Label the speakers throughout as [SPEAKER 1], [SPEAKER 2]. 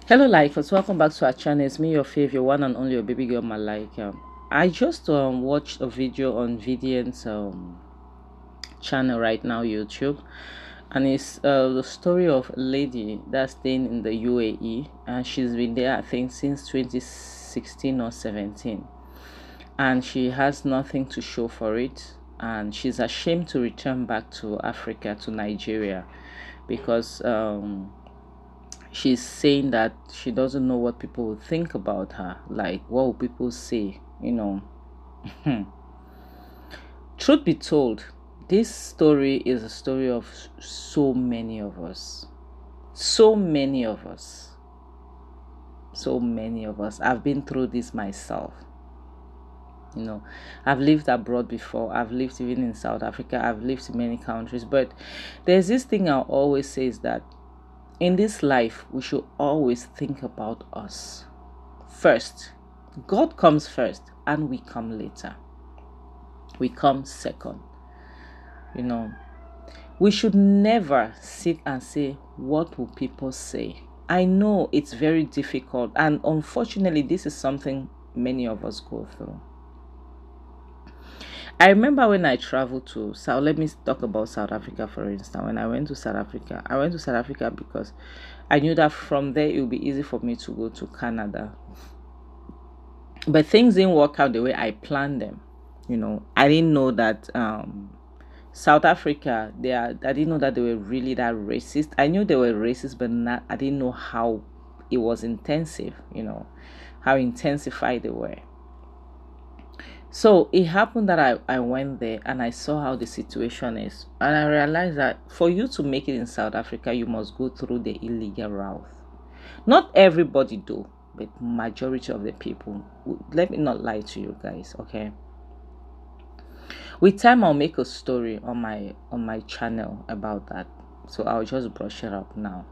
[SPEAKER 1] Hello, lifers. Welcome back to our channel. It's me, your favorite, your one and only, your baby girl, Malika. I just watched a video on Vidian's channel right now, YouTube, and it's the story of a lady that's staying in the UAE, and she's been there, I think, since 2016 or 17, and she has nothing to show for it, and she's ashamed to return back to Africa, to Nigeria, because she's saying that she doesn't know what people will think about her. Like, what will people say? Truth be told, this story is a story of so many of us. So many of us. So many of us. I've been through this myself. I've lived abroad before. I've lived even in South Africa. I've lived in many countries. But there's this thing I always say is that in this life, we should always think about us first. God comes first and we come later. We come second. We should never sit and say, what will people say? I know it's very difficult, and unfortunately, this is something many of us go through. I remember when I traveled to South, let me talk about South Africa for instance. When I went to South Africa because I knew that from there it would be easy for me to go to Canada. But things didn't work out the way I planned them. I didn't know that South Africa, I didn't know that they were really that racist. I knew they were racist, but I didn't know how it was intensive, how intensified they were. So it happened that I went there and I saw how the situation is. And I realized that for you to make it in South Africa, you must go through the illegal route. Not everybody do, but majority of the people. Let me not lie to you guys, okay? With time, I'll make a story on my channel about that. So I'll just brush it up now.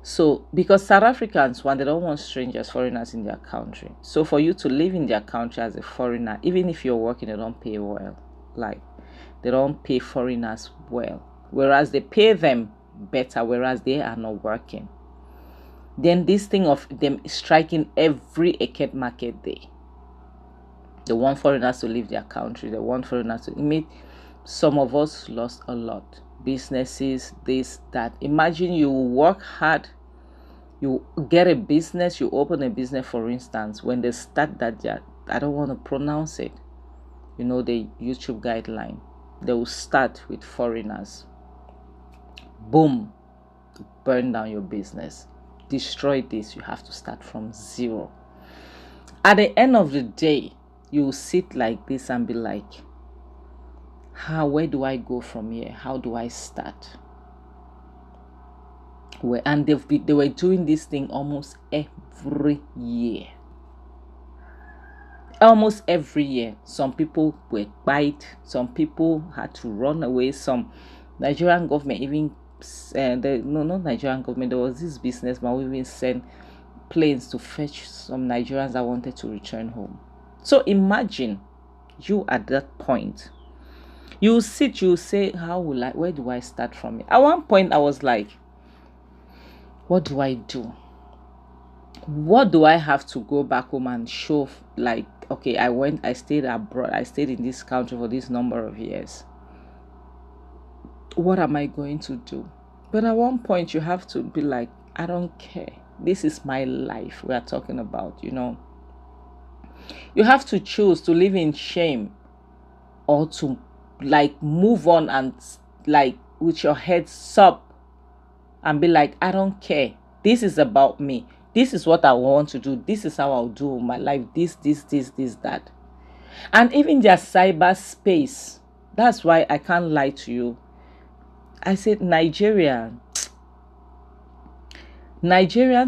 [SPEAKER 1] So, because South Africans, one, they don't want strangers, foreigners in their country. So, for you to live in their country as a foreigner, even if you're working, they don't pay well. Like, they don't pay foreigners well. Whereas they pay them better, whereas they are not working. Then this thing of them striking every Eket market day. They want foreigners to leave their country. They want foreigners to meet. Some of us lost a lot. Businesses, this, that. Imagine you work hard, you get a business, you open a business, for instance, when they start that, I don't want to pronounce it, the YouTube guideline, they will start with foreigners. Boom, burn down your business, destroy this. You have to start from zero. At the end of the day, you will sit like this and be like, where do I go from here? How do I start? And they were doing this thing almost every year. Almost every year. Some people were bite. Some people had to run away. Some Nigerian government even not Nigerian government. There was this businessman who even sent planes to fetch some Nigerians that wanted to return home. So imagine you at that point. You sit, you say, where do I start from? At one point, I was like, what do I do? What do I have to go back home and show? Like, okay, I stayed abroad. I stayed in this country for this number of years. What am I going to do? But at one point, you have to be like, I don't care. This is my life we are talking about, You have to choose to live in shame or to, like, move on and, like, with your head up and be like, I don't care. This is about me. This is what I want to do. This is how I'll do my life. This, that. And even their cyberspace. That's why I can't lie to you. I said Nigerians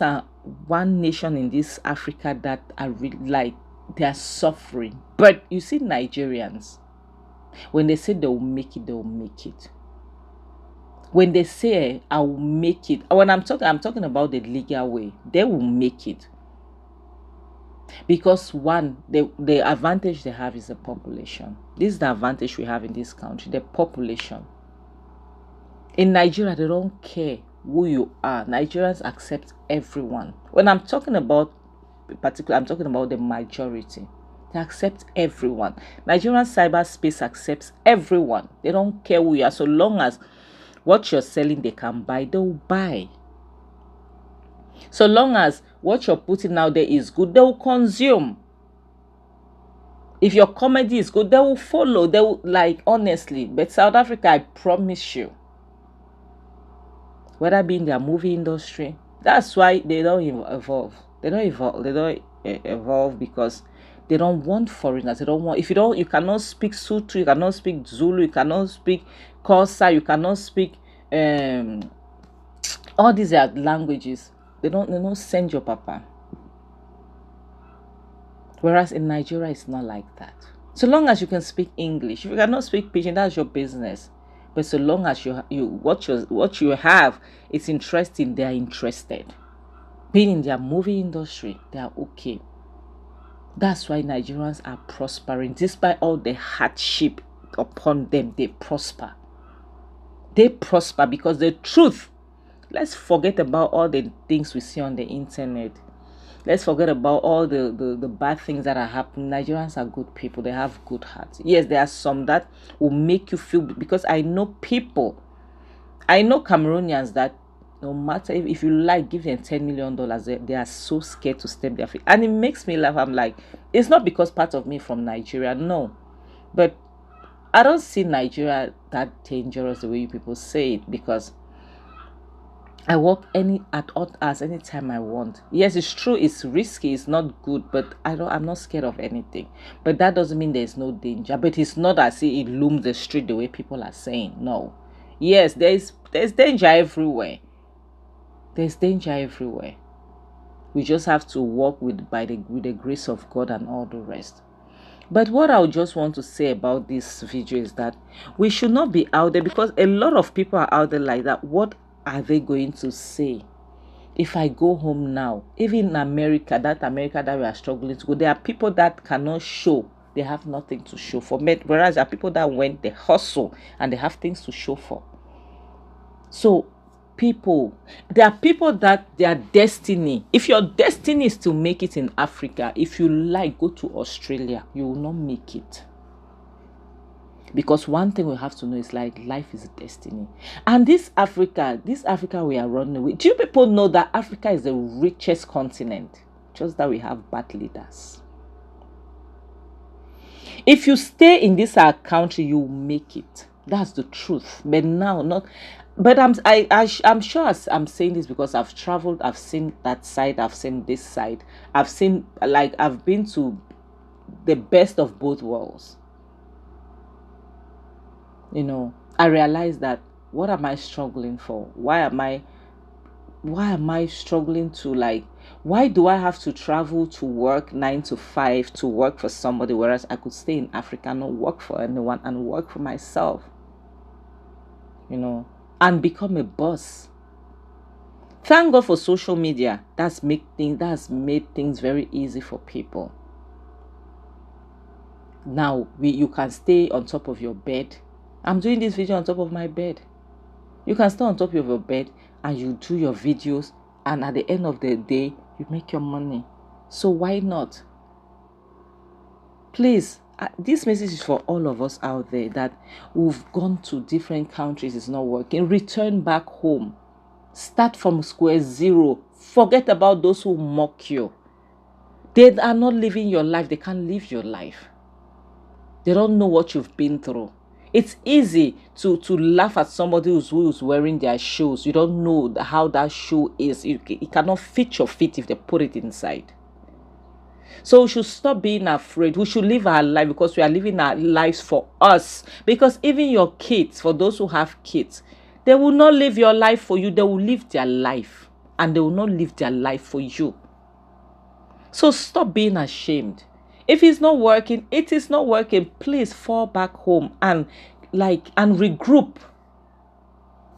[SPEAKER 1] are one nation in this Africa that are really, like, they are suffering. But you see, Nigerians, when they say they will make it, they will make it. When they say I will make it, when I'm talking about the legal way, they will make it. Because one, the advantage they have is the population. This is the advantage we have in this country, the population. In Nigeria, they don't care who you are. Nigerians accept everyone. When I'm talking about particular, I'm talking about the majority. They accept everyone. Nigerian cyberspace accepts everyone. They don't care who you are. So long as what you're selling they can buy, they'll buy. So long as what you're putting out there is good, they will consume. If your comedy is good, they will follow. They will, like, honestly. But South Africa, I promise you, whether be in their movie industry, that's why they don't evolve. They don't evolve. They don't evolve because they don't want foreigners. They don't want. If you don't, you cannot speak Sutu. You cannot speak Zulu. You cannot speak Xhosa. You cannot speak all these are languages. They don't send your papa. Whereas in Nigeria, it's not like that. So long as you can speak English, if you cannot speak Pidgin, that's your business. But so long as what you have is interesting, they are interested. Being in their movie industry, they are okay. That's why Nigerians are prospering. Despite all the hardship upon them, they prosper. They prosper because the truth. Let's forget about all the things we see on the internet. Let's forget about all the bad things that are happening. Nigerians are good people. They have good hearts. Yes, there are some that will make you feel, because I know people, I know Cameroonians that no matter if you like, give them $10 million, they are so scared to step their feet. And it makes me laugh. I'm like, it's not because part of me from Nigeria, no. But I don't see Nigeria that dangerous the way you people say it, because I work at odd hours anytime I want. Yes, it's true, it's risky, it's not good, but I'm not scared of anything. But that doesn't mean there's no danger. But it's not as if it looms the street the way people are saying. No. Yes, there's danger everywhere. There's danger everywhere. We just have to walk with the grace of God and all the rest. But what I just want to say about this video is that we should not be out there, because a lot of people are out there like that. What are they going to say if I go home now? Even in America that we are struggling to go, there are people that cannot show. They have nothing to show for. Whereas there are people that went, they hustle, and they have things to show for. So there are people that their destiny, if your destiny is to make it in Africa, if you like, go to Australia, you will not make it. Because one thing we have to know is, like, life is destiny. And this Africa we are running away. Do you people know that Africa is the richest continent? Just that we have bad leaders. If you stay in this our country, you will make it. That's the truth. But now, not. But I'm sure I'm saying this because I've traveled, I've seen that side, I've seen this side. I've been to the best of both worlds. You know, I realized that, what am I struggling for? Why am I struggling to, like, why do I have to travel to work 9 to 5 to work for somebody, whereas I could stay in Africa, not work for anyone, and work for myself, you know, and become a boss? Thank God for social media. That's made things very easy for people. Now you can stay on top of your bed. I'm doing this video on top of my bed. You can stay on top of your bed and you do your videos, and at the end of the day, you make your money. So why not? Please, this message is for all of us out there that we've gone to different countries, it's not working. Return back home. Start from square zero. Forget about those who mock you. They are not living your life. They can't live your life. They don't know what you've been through. It's easy to laugh at somebody who's wearing their shoes. You don't know how that shoe is. It cannot fit your feet if they put it inside. So we should stop being afraid. We should live our life, because we are living our lives for us. Because even your kids, for those who have kids, they will not live your life for you. They will live their life, and they will not live their life for you. So stop being ashamed. If it's not working, it is not working. Please fall back home and regroup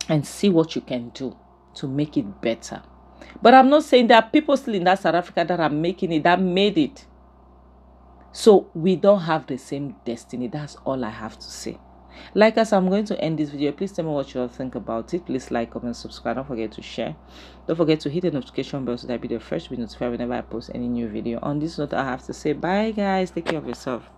[SPEAKER 1] and see what you can do to make it better. But I'm not saying there are people still in that South Africa that are making it, that made it. So we don't have the same destiny. That's all I have to say. Like as I'm going to end this video, please tell me what you all think about it. Please like, comment, subscribe. Don't forget to share. Don't forget to hit the notification bell so that I'll be the first to be notified whenever I post any new video. On this note, I have to say bye guys. Take care of yourself.